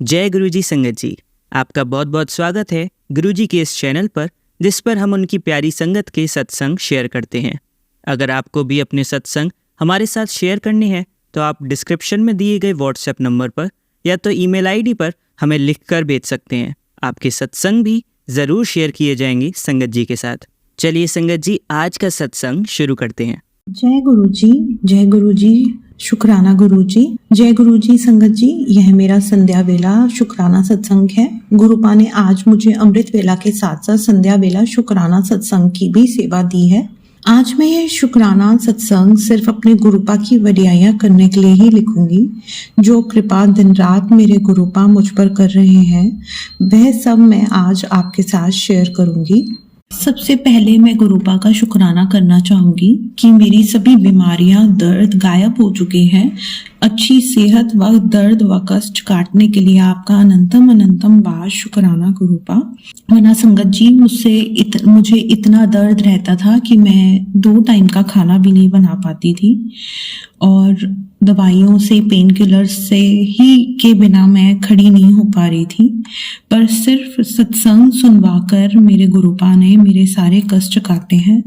जय गुरुजी संगत जी, आपका बहुत बहुत स्वागत है गुरुजी के इस चैनल पर, जिस पर हम उनकी प्यारी संगत के सत्संग शेयर करते हैं। अगर आपको भी अपने सत्संग हमारे साथ शेयर करने हैं तो आप डिस्क्रिप्शन में दिए गए व्हाट्सएप नंबर पर या तो ईमेल आईडी पर हमें लिखकर भेज सकते हैं। आपके सत्संग भी ज़रूर शेयर किए जाएंगे संगत जी के साथ। चलिए संगत जी, आज का सत्संग शुरू करते हैं। जय गुरुजी, जय गुरुजी, शुक्राना गुरुजी, जय गुरुजी संगत जी। यह मेरा संध्या वेला शुक्राना सत्संग है। गुरुपा ने आज मुझे अमृत वेला के साथ साथ संध्या वेला शुक्राना सत्संग की भी सेवा दी है। आज मैं यह शुक्राना सत्संग सिर्फ अपने गुरुपा की वडियाइयां करने के लिए ही लिखूंगी। जो कृपा दिन रात मेरे गुरुपा मुझ पर कर रहे हैं वह सब मैं आज आपके साथ शेयर करूंगी। सबसे पहले मैं गुरुपा का शुक्राना करना चाहूंगी कि मेरी सभी बीमारियां, दर्द गायब हो चुके हैं। अच्छी सेहत व दर्द व कष्ट काटने के लिए आपका अनंतम अनंतम बार शुक्राना गुरुपा। वरना संगत जी, मुझे इतना दर्द रहता था कि मैं 2 टाइम का खाना भी नहीं बना पाती थी और दवाइयों से, पेन किलर्स से ही के बिना मैं खड़ी नहीं हो पा रही थी। पर सिर्फ सत्संग सुनवाकर मेरे गुरुपा ने मेरे सारे कष्ट काटे हैं।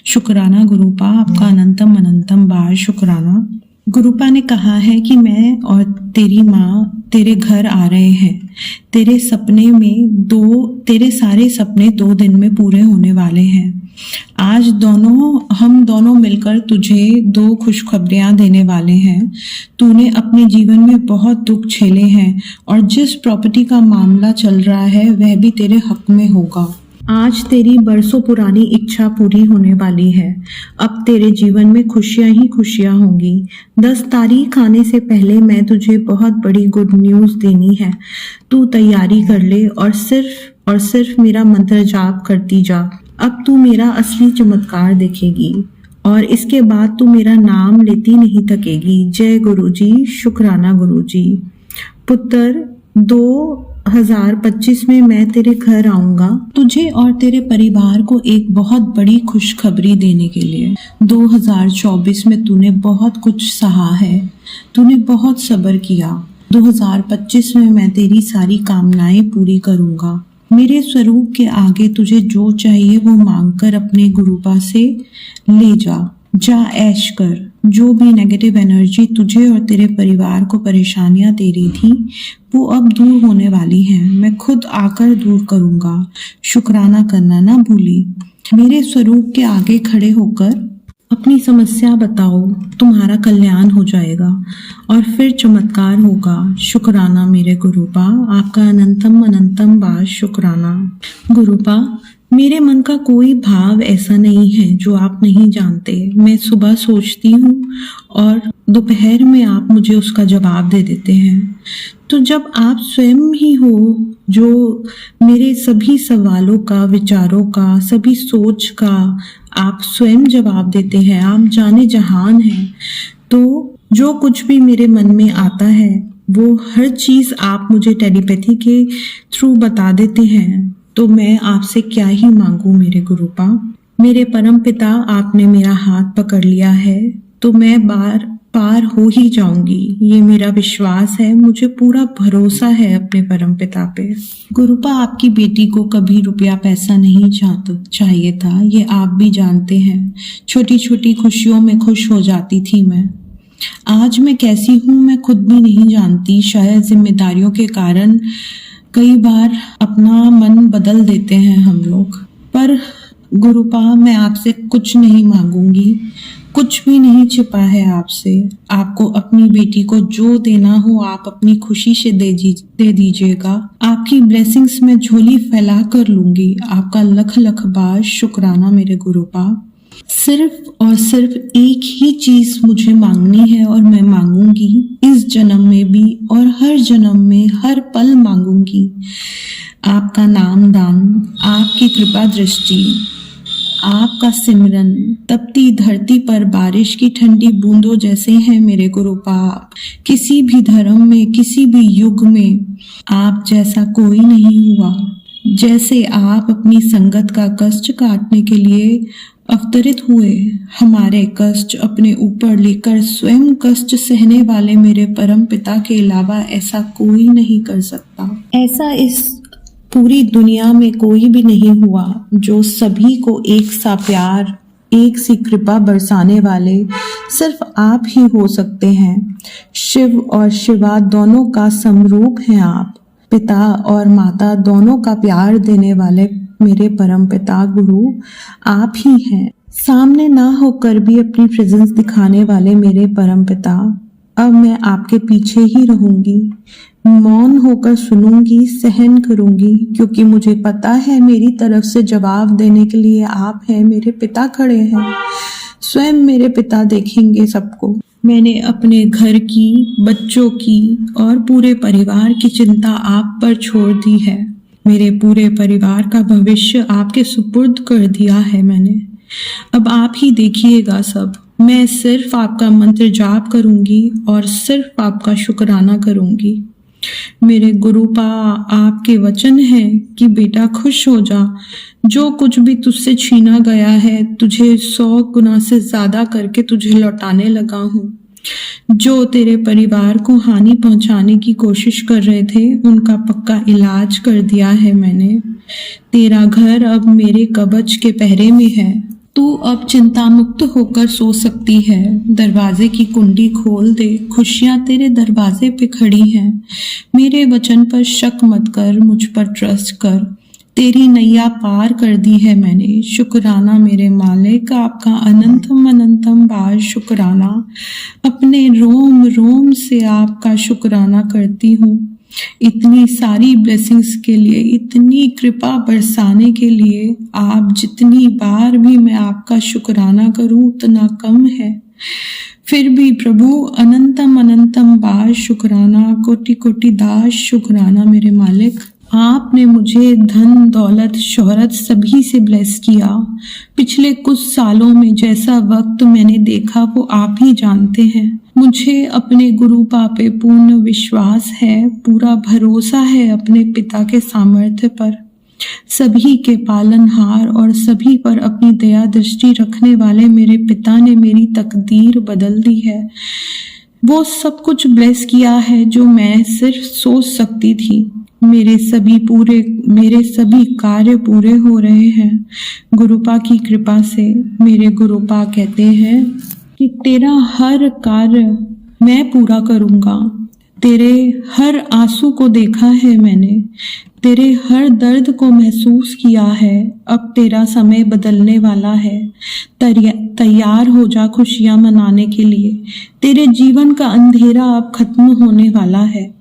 शुक्राना गुरुपा, आपका अनंतम अनंतम बार शुक्राना। गुरुपा ने कहा है कि मैं और तेरी माँ तेरे घर आ रहे हैं। तेरे सारे सपने 2 दिन में पूरे होने वाले हैं। आज हम दोनों मिलकर तुझे 2 खुशखबरियां देने वाले हैं। तूने अपने जीवन में बहुत दुख झेले हैं और जिस प्रॉपर्टी का मामला चल रहा है वह भी तेरे हक में होगा। आज तेरी बरसों पुरानी इच्छा पूरी होने वाली है। अब तेरे जीवन में खुशियां ही खुशियां होंगी। 10 तारीख आने से पहले मैं तुझे बहुत बड़ी गुड न्यूज़ देनी है। तू तैयारी कर ले और सिर्फ मेरा मंत्र जाप करती जा। अब तू मेरा असली चमत्कार देखेगी और इसके बाद तू मेरा नाम लेती नहीं थकेगी। जय गुरुजी, शुक्राना गुरुजी। पुत्र, 2025 में मैं तेरे घर आऊंगा तुझे और तेरे परिवार को एक बहुत बड़ी खुशखबरी देने के लिए। 2024 में तूने बहुत कुछ सहा है, तूने बहुत सब्र किया। 2025 में मैं तेरी सारी कामनाएं पूरी करूंगा। मेरे स्वरूप के आगे तुझे जो चाहिए वो मांगकर अपने गुरुपा से ले जा ऐश कर। जो भी नेगेटिव एनर्जी तुझे और तेरे परिवार को परेशानियां दे रही थी वो अब दूर होने वाली है। मैं खुद आकर दूर करूंगा। शुक्राना करना ना भूली। मेरे स्वरूप के आगे खड़े होकर अपनी समस्या बताओ, तुम्हारा कल्याण हो जाएगा और फिर चमत्कार होगा। शुक्राना मेरे गुरुपा, आपका अनंतम अनंतम बार शुक्राना। गुरुपा, मेरे मन का कोई भाव ऐसा नहीं है जो आप नहीं जानते। मैं सुबह सोचती हूँ और दोपहर में आप मुझे उसका जवाब दे देते हैं। तो जब आप स्वयं ही हो जो मेरे सभी सवालों का, विचारों का, सभी सोच का आप स्वयं जवाब देते हैं, आप जाने जहान हैं, तो जो कुछ भी मेरे मन में आता है वो हर चीज आप मुझे टेलीपैथी के थ्रू बता देते हैं। तो मैं आपसे क्या ही मांगू मेरे गुरुपा। मेरे परम पिता, आपने मेरा हाथ पकड़ लिया है तो मैं पार हो ही जाऊंगी, ये मेरा विश्वास है। मुझे पूरा भरोसा है अपने परम पिता पे। गुरुपा, आपकी बेटी को कभी रुपया पैसा नहीं चाहिए था, ये आप भी जानते हैं। छोटी छोटी खुशियों में खुश हो जाती थी मैं। आज मैं कैसी हूँ मैं खुद भी नहीं जानती। शायद जिम्मेदारियों के कारण कई बार अपना मन बदल देते हैं हम लोग। पर गुरुपा, मैं आपसे कुछ नहीं मांगूंगी, कुछ भी नहीं छिपा है आपसे। आपको अपनी बेटी को जो देना हो आप अपनी खुशी से दे दीजिएगा। आपकी ब्लेसिंग्स में झोली फैला कर लूंगी। आपका लख लख बार शुक्राना मेरे गुरुपा। सिर्फ और सिर्फ एक ही चीज मुझे मांगनी है और मैं मांगूंगी इस जन्म में भी और हर जन्म में हर पल मांगूंगी। आपका नाम दान, आपकी कृपा दृष्टि, आपका सिमरन तपती धरती पर बारिश की ठंडी बूंदों जैसे हैं मेरे गुरुपा। किसी भी धर्म में, किसी भी युग में आप जैसा कोई नहीं हुआ। जैसे आप अपनी संगत का कष्ट काटने के लिए अवतरित हुए, हमारे कष्ट अपने ऊपर लेकर स्वयं कष्ट सहने वाले मेरे परम पिता के अलावा ऐसा कोई नहीं कर सकता। ऐसा इस पूरी दुनिया में कोई भी नहीं हुआ जो सभी को एक सा प्यार, एक सी कृपा बरसाने वाले सिर्फ आप ही हो सकते हैं। शिव और शिवा दोनों का समरूप हैं आप। पिता और माता दोनों का प्यार देने वाले मेरे परम पिता गुरु आप ही हैं। सामने ना होकर भी अपनी प्रेजेंस दिखाने वाले मेरे परम पिता, अब मैं आपके पीछे ही रहूंगी, मौन होकर सुनूंगी, सहन करूंगी, क्योंकि मुझे पता है मेरी तरफ से जवाब देने के लिए आप हैं, मेरे पिता खड़े हैं। स्वयं मेरे पिता देखेंगे सबको। मैंने अपने घर की, बच्चों की और पूरे परिवार की चिंता आप पर छोड़ दी है। मेरे पूरे परिवार का भविष्य आपके सुपुर्द कर दिया है मैंने। अब आप ही देखिएगा सब। मैं सिर्फ आपका मंत्र जाप करूंगी और सिर्फ आपका शुक्राना करूंगी। मेरे गुरुपा, आपके वचन है कि बेटा खुश हो जा, जो कुछ भी तुझसे छीना गया है तुझे 100 गुना से ज्यादा करके तुझे लौटाने लगा हूँ। जो तेरे परिवार को हानि पहुंचाने की कोशिश कर रहे थे उनका पक्का इलाज कर दिया है मैंने। तेरा घर अब मेरे कवच के पहरे में है। तू अब चिंता मुक्त होकर सो सकती है। दरवाजे की कुंडी खोल दे, खुशियां तेरे दरवाजे पे खड़ी हैं। मेरे वचन पर शक मत कर, मुझ पर ट्रस्ट कर। तेरी नैया पार कर दी है मैंने। शुक्राना मेरे मालिक, आपका अनंतम अनंतम बार शुक्राना। अपने रोम रोम से आपका शुक्राना करती हूँ। इतनी सारी ब्लेसिंग्स के लिए, इतनी कृपा बरसाने के लिए आप जितनी बार भी मैं आपका शुक्राना करूं उतना कम है। फिर भी प्रभु अनंतम अनंतम बार शुक्राना, कोटि कोटि दास शुक्राना मेरे मालिक। आपने मुझे धन दौलत शोहरत सभी से ब्लेस किया। पिछले कुछ सालों में जैसा वक्त मैंने देखा वो आप ही जानते हैं। मुझे अपने गुरु पापे पूर्ण विश्वास है, पूरा भरोसा है अपने पिता के सामर्थ्य पर। सभी के पालनहार और सभी पर अपनी दया दृष्टि रखने वाले मेरे पिता ने मेरी तकदीर बदल दी है। वो सब कुछ ब्लेस किया है जो मैं सिर्फ सोच सकती थी। मेरे सभी कार्य पूरे हो रहे हैं गुरुपा की कृपा से। मेरे गुरुपा कहते हैं कि तेरा हर कार्य मैं पूरा करूंगा। तेरे हर आंसू को देखा है मैंने, तेरे हर दर्द को महसूस किया है। अब तेरा समय बदलने वाला है। तैयार हो जा खुशियां मनाने के लिए। तेरे जीवन का अंधेरा अब खत्म होने वाला है।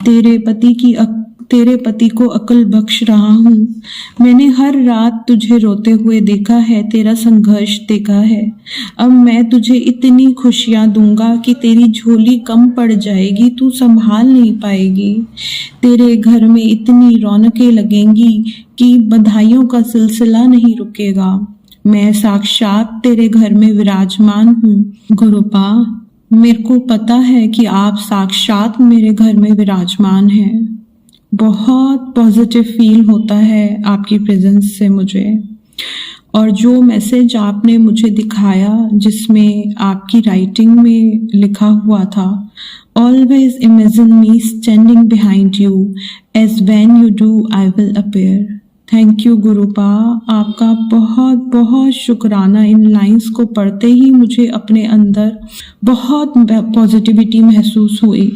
तेरे पति को अकल बख्श रहा हूँ। मैंने हर रात तुझे रोते हुए देखा है, तेरा संघर्ष देखा है। अब मैं तुझे इतनी खुशियां दूंगा कि तेरी झोली कम पड़ जाएगी, तू संभाल नहीं पाएगी। तेरे घर में इतनी रौनकें लगेंगी कि बधाइयों का सिलसिला नहीं रुकेगा। मैं साक्षात तेरे घर में विराजमान हूँ गुरुपा। मेरे को पता है कि आप साक्षात मेरे घर में विराजमान हैं। बहुत पॉजिटिव फील होता है आपकी प्रेजेंस से मुझे। और जो मैसेज आपने मुझे दिखाया जिसमें आपकी राइटिंग में लिखा हुआ था, always imagine me standing behind you, as when you do I will appear. Thank you Gurupa, आपका बहुत बहुत शुक्राना। इन लाइंस को पढ़ते ही मुझे अपने अंदर बहुत पॉजिटिविटी महसूस हुई।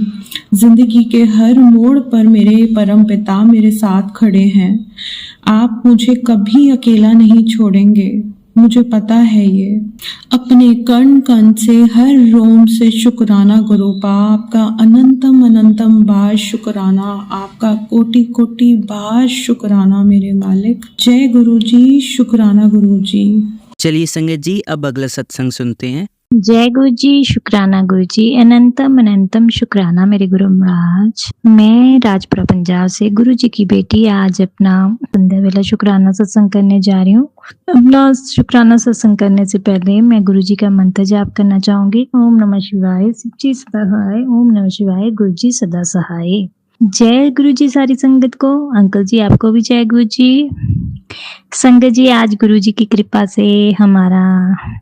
जिंदगी के हर मोड़ पर मेरे परम पिता मेरे साथ खड़े हैं। आप मुझे कभी अकेला नहीं छोड़ेंगे, मुझे पता है ये। अपने कण कण से हर रोम से शुक्राना गुरुपा, आपका अनंतम अनंतम बार शुक्राना, आपका कोटि कोटि बार शुक्राना मेरे मालिक। जय गुरु जी, शुक्राना गुरु जी। चलिए संगत जी, अब अगला सत्संग सुनते हैं। जय गुरु जी, शुक्राना गुरु जी, अनंतम अनंतम शुक्राना मेरे गुरु महाराज। मैं राजपुरा पंजाब से गुरु जी की बेटी आज अपना संध्या वेला शुक्राना सत्संग करने जा रही हूँ। अपना शुक्राना सत्संग करने से पहले मैं गुरु जी का मंत्र जाप करना चाहूंगी। ओम नमः शिवाय, सच्ची सदा सहाय। ओम नमः शिवाय, गुरु जी सदा सहाय। जय गुरु जी सारी संगत को। अंकल जी आपको भी जय गुरु जी। संगत जी आज गुरु जी की कृपा से हमारा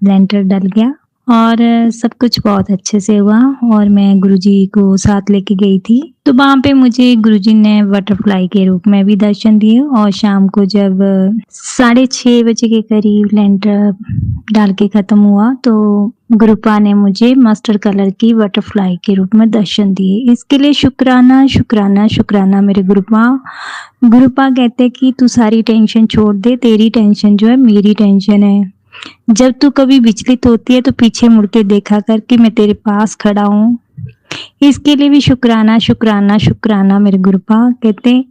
लेंटर डल गया और सब कुछ बहुत अच्छे से हुआ और मैं गुरुजी को साथ लेके गई थी। तो वहाँ पे मुझे गुरुजी ने बटरफ्लाई के रूप में भी दर्शन दिए और शाम को जब 6:30 बजे के करीब लेंटर डाल के खत्म हुआ तो गुरुपा ने मुझे मास्टर कलर की बटरफ्लाई के रूप में दर्शन दिए। इसके लिए शुक्राना शुक्राना शुक्राना मेरे गुरुपा। गुरुपा कहते कि तू सारी टेंशन छोड़ दे, तेरी टेंशन जो है मेरी टेंशन है। जब तू कभी विचलित होती है तो पीछे मुड़ के देखा कर कि मैं तेरे पास खड़ा हूँ। इसके लिए भी शुक्राना शुक्राना शुक्राना मेरे गुरुपा। कहते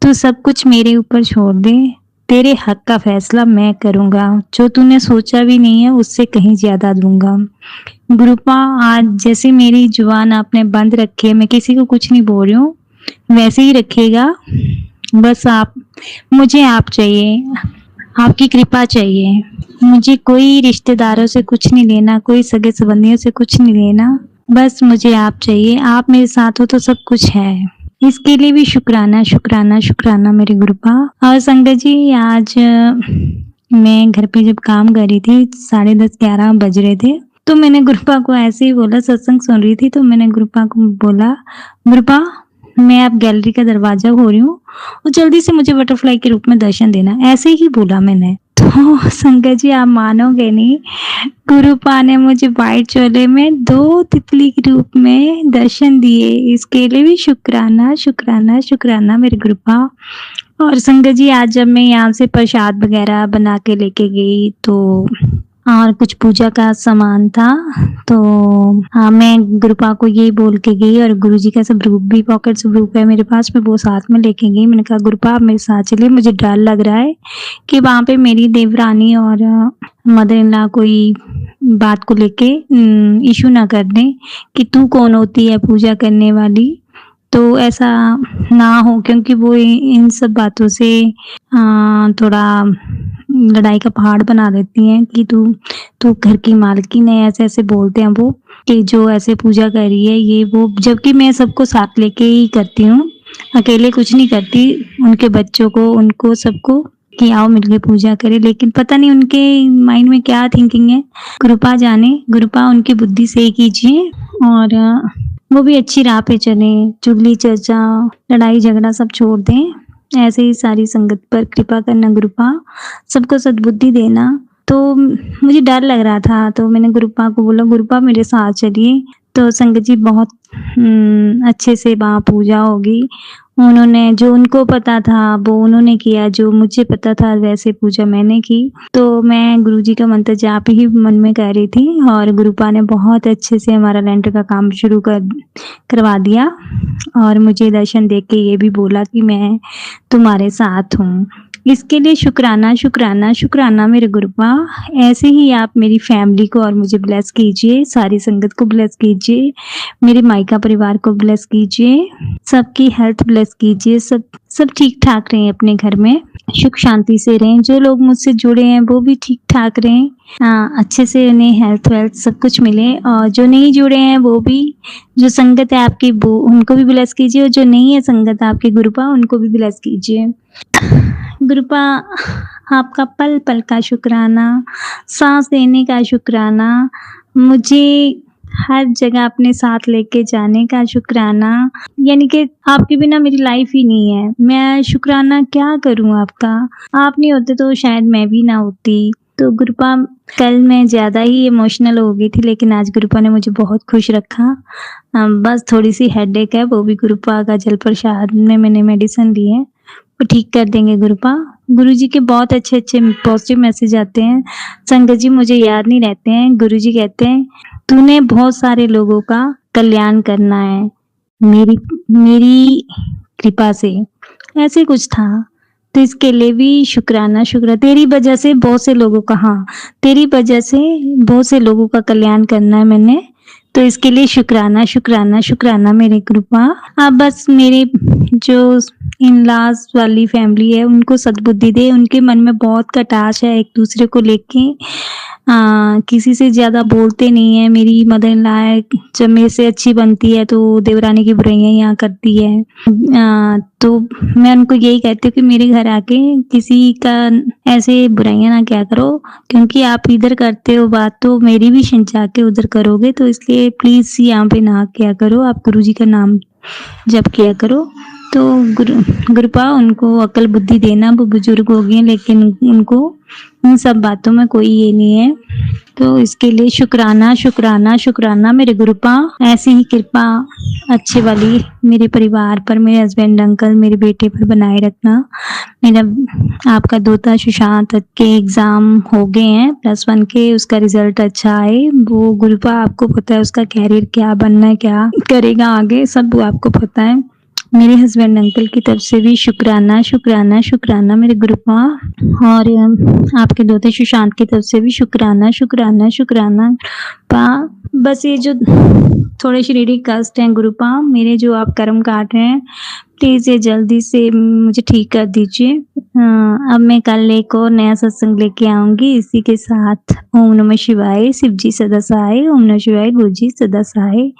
तू सब कुछ मेरे ऊपर छोड़ दे, तेरे हक का फैसला मैं करूँगा, जो तूने सोचा भी नहीं है उससे कहीं ज्यादा दूंगा। गुरुपा आज जैसे मेरी जुबान आपने बंद रखी है, मैं किसी को कुछ नहीं बोल रही हूँ, वैसे ही रखिएगा। बस मुझे आप चाहिए, आपकी कृपा चाहिए। मुझे कोई रिश्तेदारों से कुछ नहीं लेना, कोई सगे संबंधियों से कुछ नहीं लेना, बस मुझे आप चाहिए। आप मेरे साथ हो तो सब कुछ है। इसके लिए भी शुक्राना शुक्राना शुक्राना मेरे गुरुपा। और संगत जी आज मैं घर पे जब काम कर रही थी 10:30-11 बज रहे थे तो मैंने गुरुपा को ऐसे ही बोला, सत्संग सुन रही थी तो मैंने गुरुपा को बोला, गुरुपा मैं अब गैलरी का दरवाजा हो रही हूँ और जल्दी से मुझे बटरफ्लाई के रूप में दर्शन देना, ऐसे ही बोला मैंने। तो संगत जी आप मानोगे नहीं, गुरुपा ने मुझे वाइट चोले में 2 तितली के रूप में दर्शन दिए। इसके लिए भी शुक्राना शुक्राना शुक्राना मेरे गुरुपा। और संगत जी आज जब मैं यहाँ से प्रसाद वगैरह बना के लेके गई तो और कुछ पूजा का सामान था तो मैं गुरुपा को ये बोल के गई और गुरुजी का सब रूप भी पॉकेट से रूप है मेरे पास में, वो साथ में लेके गई। मैंने कहा गुरुपा आप मेरे साथ चलिए, मुझे डर लग रहा है कि वहाँ पे मेरी देवरानी और मदर इन लॉ कोई बात को लेके इशू ना कर दें कि तू कौन होती है पूजा करने वाली, तो ऐसा ना हो क्योंकि वो इन सब बातों से थोड़ा लड़ाई का पहाड़ बना देती हैं कि तू घर की मालकिन है, ऐसे ऐसे बोलते हैं वो कि जो ऐसे पूजा कर रही है ये वो, जबकि मैं सबको साथ लेके ही करती हूँ, अकेले कुछ नहीं करती। उनके बच्चों को उनको सबको कि आओ मिलके पूजा करें, लेकिन पता नहीं उनके माइंड में क्या थिंकिंग है, गुरुपा जाने। गुरुपा उनकी बुद्धि सही कीजिए और वो भी अच्छी राह पे चले, चुगली चर्चा लड़ाई झगड़ा सब छोड़ दें, ऐसे ही सारी संगत पर कृपा करना गुरुपा, सबको सद्बुद्धि देना। तो मुझे डर लग रहा था तो मैंने गुरुपा को बोला गुरुपा मेरे साथ चलिए। तो संगत जी बहुत अच्छे से वहाँ पूजा होगी। उन्होंने जो उनको पता था वो उन्होंने किया, जो मुझे पता था वैसे पूजा मैंने की। तो मैं गुरुजी का मंत्र जाप ही मन में कर रही थी और गुरुपा ने बहुत अच्छे से हमारा लेंटर का काम शुरू करवा दिया और मुझे दर्शन देख के ये भी बोला कि मैं तुम्हारे साथ हूँ। इसके लिए शुक्राना शुक्राना शुक्राना मेरे गुरुपा। ऐसे ही आप मेरी फैमिली को और मुझे ब्लेस कीजिए, सारी संगत को ब्लेस कीजिए, मेरे मायका परिवार को ब्लेस कीजिए, सबकी हेल्थ ब्लेस कीजिए, सब ठीक ठाक रहें, अपने घर में सुख शांति से रहें। जो लोग मुझसे जुड़े हैं वो भी ठीक ठाक रहें, अच्छे से उन्हें हेल्थ वेल्थ सब कुछ मिले। और जो नहीं जुड़े हैं वो भी, जो संगत है आपकी वो उनको भी ब्लेस कीजिए और जो नहीं है संगत आपके गुरुपा उनको भी ब्लेस कीजिए। गुरुपा आपका पल पल का शुक्राना, सांस देने का शुक्राना, मुझे हर जगह अपने साथ लेके जाने का शुक्राना, यानी कि आपके बिना मेरी लाइफ ही नहीं है। मैं शुक्राना क्या करूं आपका, आप नहीं होते तो शायद मैं भी ना होती। तो गुरुपा कल मैं ज़्यादा ही इमोशनल हो गई थी लेकिन आज गुरुपा ने मुझे बहुत खुश रखा। बस थोड़ी सी हेडेक है, वो भी गुरुपा का जल प्रसाद में मैंने मेडिसिन ली है, वो ठीक कर देंगे गुरुपा। गुरुजी के बहुत अच्छे अच्छे पॉजिटिव मैसेज आते हैं। संगत जी मुझे याद नहीं रहते हैं। गुरुजी कहते हैं तूने बहुत सारे लोगों का कल्याण करना है मेरी कृपा से, ऐसे कुछ था। तो इसके लिए भी शुक्राना शुक्र, तेरी वजह से बहुत से लोगों का, हाँ तेरी वजह से बहुत से लोगों का कल्याण करना है मैंने। तो इसके लिए शुक्राना शुक्राना शुक्राना मेरे गुरुपा। आप बस मेरे जो इन लॉज वाली फैमिली है, उनको सद्बुद्धि दे। उनके मन में बहुत कटाश है एक दूसरे को लेके, किसी से ज्यादा बोलते नहीं है। मेरी मदर इन लॉ है, जब मेरे से अच्छी बनती है तो देवरानी की बुराइयां यहाँ करती है। तो मैं उनको यही कहती हूँ कि मेरे घर आके किसी का ऐसे बुराइयां ना क्या करो, क्योंकि आप इधर करते हो बात तो मेरी भी शिंचा के उधर करोगे, तो इसलिए प्लीज यहाँ पे ना क्या करो, आप गुरुजी का नाम जप किया करो। तो गुरुपा उनको अकल बुद्धि देना, वो बुजुर्ग हो गए लेकिन उनको इन सब बातों में कोई ये नहीं है। तो इसके लिए शुक्राना शुक्राना शुक्राना मेरे गुरुपा, ऐसी ही कृपा अच्छे वाली मेरे परिवार पर, मेरे हस्बैंड अंकल, मेरे बेटे पर बनाए रखना। मेरा आपका दोता सुशांत के एग्जाम हो गए हैं +1 के, उसका रिजल्ट अच्छा आए। वो गुरुपा आपको पता है उसका कैरियर क्या बनना है, क्या करेगा आगे, सब वो आपको पता है। मेरे हस्बैंड अंकल की तरफ से भी शुक्राना शुक्राना शुक्राना मेरे गुरुपा, और आपके दोते सुशांत की तरफ से भी शुक्राना शुक्राना शुक्राना पा। बस ये जो थोड़े शारीरिक कष्ट हैं गुरुपा, मेरे जो आप कर्म काट रहे हैं, प्लीज ये जल्दी से मुझे ठीक कर दीजिए। अब मैं कल एक और नया सत्संग लेके आऊंगी इसी के साथ। ओम नमः शिवाय, शिव जी सदा सहाय। ओम नमः शिवाय, गुरु जी सदा सहाय।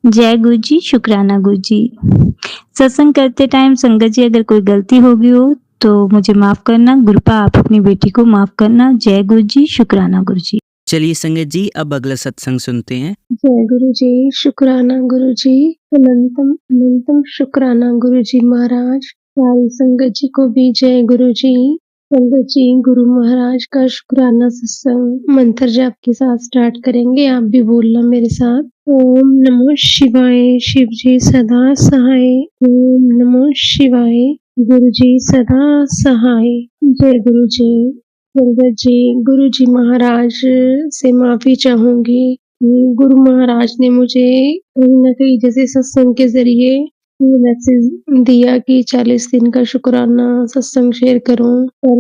जय गुरु जी, शुक्राना गुरु जी। सत्संग करते टाइम संगत जी अगर कोई गलती हो गई हो तो मुझे माफ करना। गुरुपा आप अपनी बेटी को माफ करना। जय गुरु जी, शुक्राना गुरु जी। चलिए संगत जी, अब अगला सत्संग सुनते हैं। जय गुरु जी, शुक्राना गुरु जी, अनंतम अनंतम शुक्राना गुरु जी महाराज। सारी संगत जी को भी जय गुरु जी। संगत जी, गुरु महाराज का शुक्राना सत्संग मंत्र जाप के साथ स्टार्ट करेंगे। आप भी बोलना मेरे साथ। ओम नमो शिवाय, शिव जी सदा सहाय। ओम नमो शिवाय, गुरु जी सदा सहाय। जय गुरु जी। संगत जी, गुरु जी महाराज से माफी चाहूंगी। गुरु महाराज ने मुझे कहीं न कहीं जैसे सत्संग के जरिए ये मैसेज दिया कि 40 दिन का शुक्राना सत्संग शेयर करूं, पर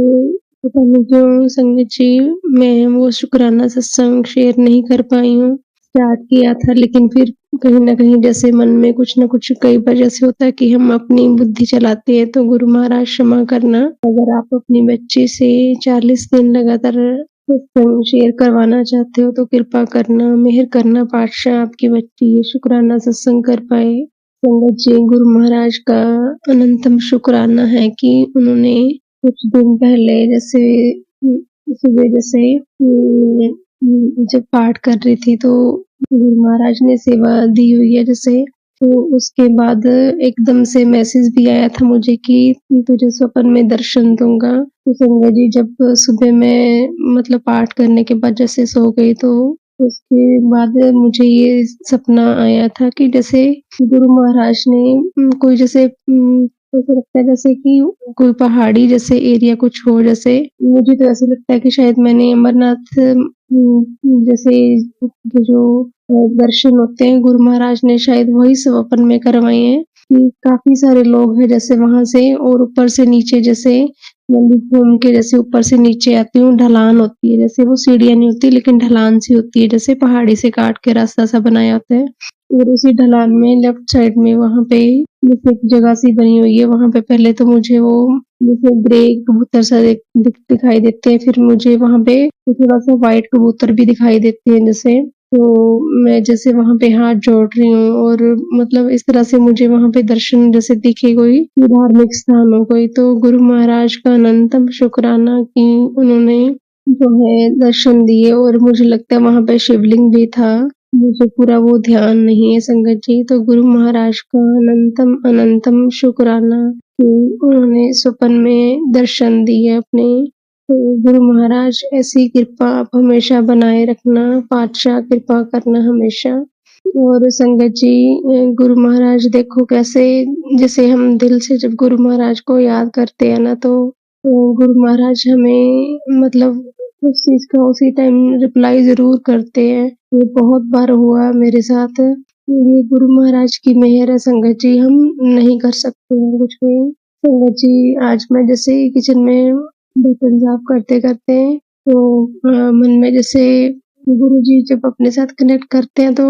पता नहीं क्यों संगत जी मैं वो शुक्राना सत्संग शेयर नहीं कर पाई हूँ। स्टार्ट किया था लेकिन फिर कहीं न कहीं जैसे मन में कुछ न कुछ कई बार जैसे होता है कि हम अपनी बुद्धि चलाते हैं, तो गुरु महाराज क्षमा करना। अगर आप अपनी बच्ची से 40 दिन लगातार सत्संग शेयर करवाना चाहते हो तो कृपा करना, मेहर करना पातशाह आपकी बच्ची ये शुक्राना सत्संग कर पाए। संगत जी, गुरु महाराज का अनंतम शुक्राना है कि उन्होंने कुछ दिन पहले जैसे सुबह जैसे जब पाठ कर रही थी तो गुरु महाराज ने सेवा दी हुई है जैसे, तो उसके बाद एकदम से मैसेज भी आया था मुझे कि तुझे स्वप्न में दर्शन दूंगा। तो संगत जी, जब सुबह मैं मतलब पाठ करने के बाद जैसे सो गई तो उसके बाद मुझे ये सपना आया था कि जैसे गुरु महाराज ने कोई जैसे ऐसा लगता है जैसे कि कोई पहाड़ी जैसे एरिया कुछ हो, जैसे मुझे तो ऐसा लगता है कि शायद मैंने अमरनाथ जैसे के जो दर्शन होते हैं गुरु महाराज ने शायद वही स्वप्न में करवाए हैं कि काफी सारे लोग हैं जैसे वहां से, और ऊपर से नीचे जैसे मंदिर घूम के जैसे ऊपर से नीचे आती हूँ, ढलान होती है जैसे, वो सीढ़ियां नहीं होती लेकिन ढलान सी होती है जैसे पहाड़ी से काट के रास्ता सा बनाया होता है। और उसी ढलान में लेफ्ट साइड में वहां पे जैसे एक जगह सी बनी हुई है, वहां पे पहले तो मुझे वो जैसे ग्रे कबूतर सा दिखाई देते हैं, फिर मुझे वहां पे थोड़ा सा व्हाइट कबूतर भी दिखाई देते हैं जैसे। तो मैं जैसे वहां पे हाथ जोड़ रही हूँ और मतलब इस तरह से मुझे वहां पे दर्शन जैसे दिखे कोई धार्मिक स्थान हो कोई, तो गुरु महाराज का अनंतम शुक्राना कि उन्होंने जो है दर्शन दिए। और मुझे लगता है वहां पे शिवलिंग भी था, मुझे पूरा वो ध्यान नहीं है संगत जी। तो गुरु महाराज का अनंतम अनंतम शुक्राना कि उन्होंने स्वप्न में दर्शन दिए अपने। तो गुरु महाराज ऐसी कृपा आप हमेशा बनाए रखना, पातशाह कृपा करना हमेशा। और संगत जी, गुरु महाराज देखो कैसे जैसे हम दिल से जब गुरु महाराज को याद करते हैं ना, तो गुरु महाराज हमें मतलब उस चीज का उसी टाइम रिप्लाई जरूर करते हैं। ये बहुत बार हुआ मेरे साथ। ये गुरु महाराज की मेहर है संगत जी, हम नहीं कर सकते हैं कुछ भी। संगत जी, आज मैं जैसे किचन में बर्तन साफ करते करते तो मन में जैसे गुरु जी जब अपने साथ कनेक्ट करते हैं तो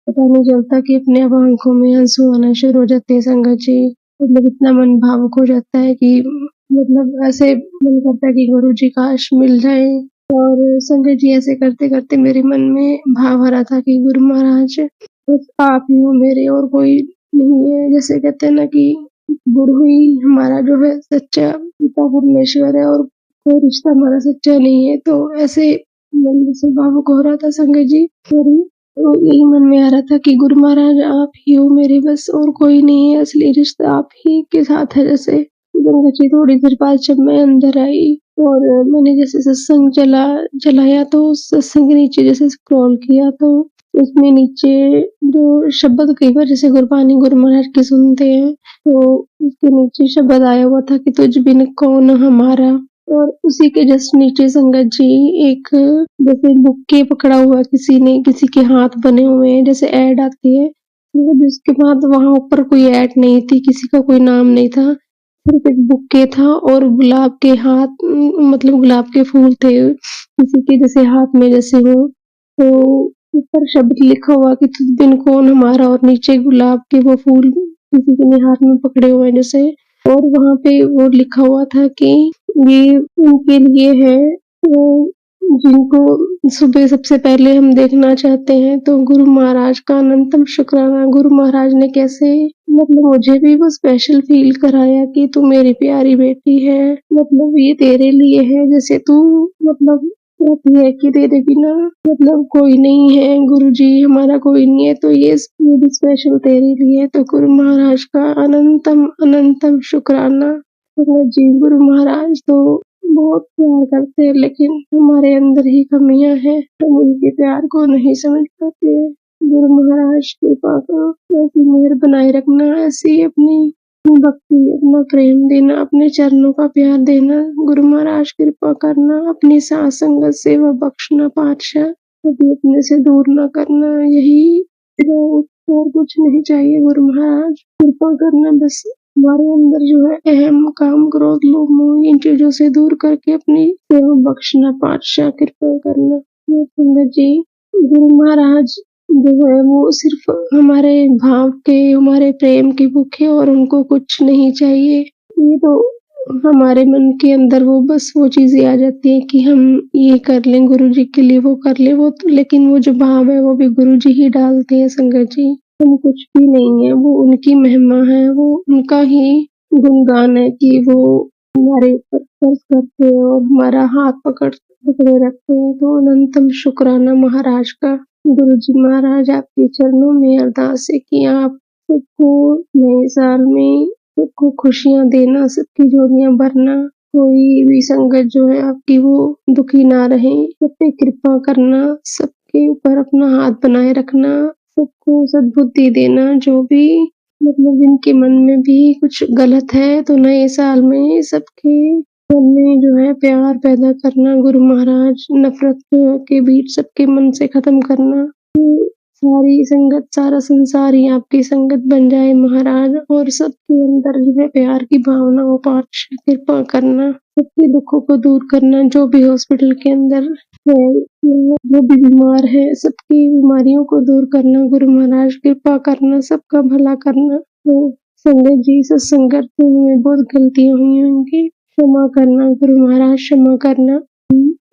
पता नहीं चलता कि अपने आप आंखों में आंसू आना शुरू हो जाते हैं संगत जी। मतलब इतना मन भावुक हो जाता है कि मतलब ऐसे मन करता है कि गुरुजी काश मिल जाए। और संगत जी ऐसे करते-करते मेरे मन में भाव आ रहा था कि गुरु महाराज बस आप ही हो मेरे और कोई नहीं है। जैसे कहते हैं ना कि गुरु ही हमारा जो है सच्चा पिता परमेश्वर है और कोई रिश्ता हमारा सच्चा नहीं है। तो ऐसे मन से भावुक हो रहा था संगत जी। तो यही मन में आ रहा था कि गुरु महाराज आप ही हो मेरे बस और कोई नहीं है, असली रिश्ता आप ही के साथ है। जैसे संगत जी थोड़ी देर बाद जब मैं अंदर आई और मैंने जैसे सत्संग चलाया तो उस सत्संग के नीचे जैसे स्क्रॉल किया तो उसमें नीचे जो शब्द कई बार जैसे गुरबानी गुरु महाराज की सुनते हैं तो उसके नीचे शब्द आया हुआ था कि तुझ बिन कौन हमारा। और उसी के जस्ट नीचे संगत जी एक जैसे बुक्के पकड़ा हुआ किसी ने, किसी के हाथ बने हुए हैं जैसे ऐड आती है, मतलब जिसके बाद वहां ऊपर कोई ऐड नहीं थी, किसी का कोई नाम नहीं था, सिर्फ एक बुक्के था और गुलाब के हाथ मतलब गुलाब के फूल थे किसी के जैसे हाथ में जैसे हो। तो ऊपर शब्द लिखा हुआ कि तुझ बिन कौन हमारा और नीचे गुलाब के वो फूल किसी के हाथ में पकड़े हुए हैं जैसे। और वहां पे वो लिखा हुआ था कि ये उनके लिए है वो जिनको सुबह सबसे पहले हम देखना चाहते हैं। तो गुरु महाराज का अनंतम शुक्राना। गुरु महाराज ने कैसे मतलब मुझे भी वो स्पेशल फील कराया कि तू मेरी प्यारी बेटी है, मतलब ये तेरे लिए है। जैसे तू मतलब कहती है कि तेरे बिना मतलब कोई नहीं है, गुरुजी हमारा कोई नहीं है, तो ये भी स्पेशल तेरे लिए है। तो गुरु महाराज का अनंतम अनंतम शुक्राना। जी गुरु महाराज तो बहुत प्यार करते हैं लेकिन हमारे अंदर ही कमियां हैं, हम उनके प्यार को नहीं समझ पाते। गुरु महाराज कृपा करो, ऐसी मेहर बनाए रखना, ऐसी अपनी भक्ति अपना प्रेम देना, अपने चरणों का प्यार देना। गुरु महाराज कृपा करना, अपनी साथ संगत सेवा बख्शना, पातशाह कभी अपने से दूर न करना। यही और कुछ नहीं चाहिए। गुरु महाराज कृपा करना, बस हमारे अंदर जो है अहम काम क्रोध लोभ मोह इन चीजों से दूर करके अपनी सेवा बख्शना, पातशाह कृपा करना। संगत जी गुरु महाराज जो है वो सिर्फ हमारे भाव के हमारे प्रेम की भूखे और उनको कुछ नहीं चाहिए। ये तो हमारे मन के अंदर वो बस वो चीजें आ जाती है कि हम ये कर लें गुरु जी के लिए, वो कर ले वो तो, लेकिन वो जो भाव है वो भी गुरु जी ही डालते हैं संगत जी। हम कुछ भी नहीं है, वो उनकी महिमा है, वो उनका ही गुणगान है कि वो हमारे ऊपर खर्च करते हैं और हमारा हाथ पकड़े रखते हैं। तो अनंतम शुक्राना महाराज का। गुरु जी महाराज आपके चरणों में अरदास है कि आप सबको नए साल में सबको खुशियां देना, सबकी झोलियां भरना, कोई भी संगत जो है आपकी वो दुखी ना रहे, सब पे कृपा करना, सबके ऊपर अपना हाथ बनाए रखना, सबको सद्बुद्धि देना। जो भी मतलब जिनके मन में भी कुछ गलत है तो नए साल में सबके मन में जो है प्यार पैदा करना। गुरु महाराज नफरत के बीच सबके मन से खत्म करना। सारी संगत सारा संसार ही आपकी संगत बन जाए महाराज, और सबके अंदर जो है प्यार की भावना हो, पातशाह कृपा करना, सबके दुखों को दूर करना। जो भी हॉस्पिटल के अंदर है, जो भी बीमार है, सबकी बीमारियों को दूर करना। गुरु महाराज कृपा करना, सबका भला करना। तो संगत जी सत्संग करते हुए बहुत गलतियां हुई उनकी क्षमा करना। गुरु महाराज क्षमा करना।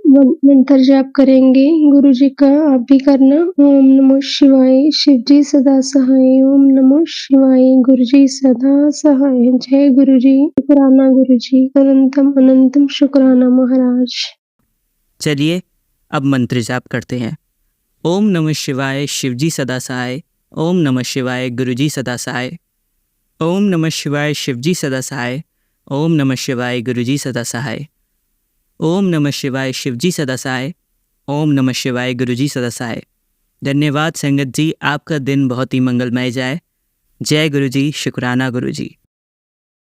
मंत्र जाप करेंगे गुरु जी का, आप भी करना। ओम नमो शिवाय, शिव जी सदा सहाय। ओम नमो शिवाय, गुरु जी सदा सहाय। जय गुरु जी। शुक्राना गुरु जी, अनंतम अनंतम शुक्राना महाराज। चलिए अब मंत्र जाप करते हैं। ओम नमः शिवाय, शिव जी सदा सहाय। ओम नमः शिवाय, गुरु जी सदा सहाय। ओम नमः शिवाय, शिव जी सदा सहाय। ओम नमः शिवाय, गुरु जी सदा सहाय। ओम नमः शिवाय, शिव जी सदा सहाय। ओम नमः शिवाय, गुरु जी सदा सहाय। धन्यवाद संगत जी, आपका दिन बहुत ही मंगलमय जाए। जय गुरु जी, शुक्राना गुरु जी।